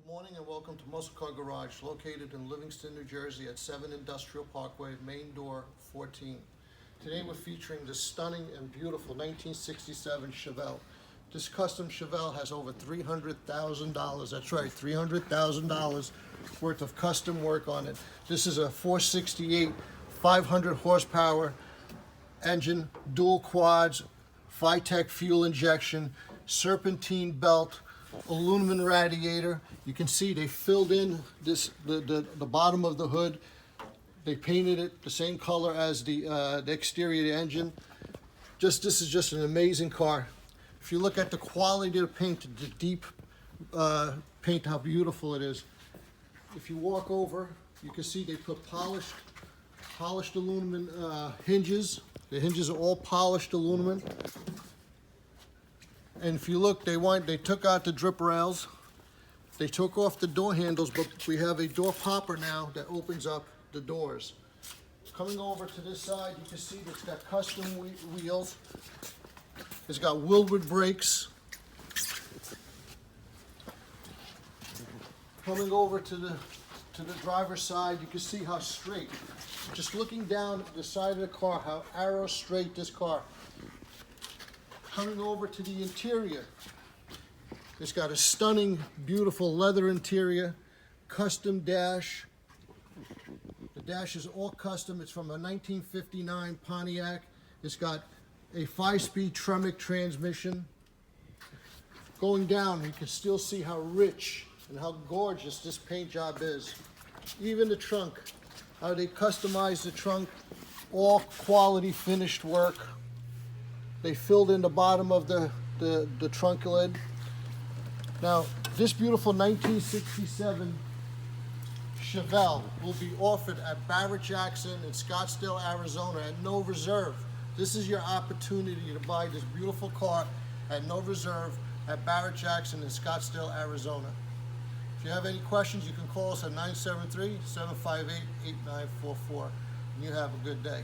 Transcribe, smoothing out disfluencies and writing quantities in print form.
morning and welcome to MuscleCar Garage, located in Livingston, New Jersey at 7 Industrial Parkway, main door 14. Today we're featuring this stunning and beautiful 1967 Chevelle. This custom Chevelle has over $300,000, that's right, $300,000 worth of custom work on it. This is a 468, 500 horsepower engine, dual quads, Vitec fuel injection, serpentine belt, aluminum radiator. You can see they filled in this the bottom of the hood. They painted it the same color as the exterior of the engine. This is just an amazing car. If you look at the quality of the paint, the deep paint, how beautiful it is. If you walk over, you can see they put polished aluminum hinges. The hinges are all polished aluminum. And if you look, they took out the drip rails. They took off the door handles, but we have a door popper now that opens up the doors. Coming over to this side, you can see it's got custom wheels. It's got Wilwood brakes. Coming over to the driver's side, you can see how straight. Just looking down the side of the car, how arrow straight this car. Coming over to the interior, it's got a stunning, beautiful leather interior, custom dash. The dash is all custom. It's from a 1959 Pontiac. It's got a 5-speed Tremec transmission. Going down, you can still see how rich and how gorgeous this paint job is. Even the trunk, how they customized the trunk, all quality finished work. They filled in the bottom of the trunk lid. Now, this beautiful 1967 Chevelle will be offered at Barrett-Jackson in Scottsdale, Arizona at no reserve. This is your opportunity to buy this beautiful car at no reserve at Barrett-Jackson in Scottsdale, Arizona. If you have any questions, you can call us at 973-758-8944. And you have a good day.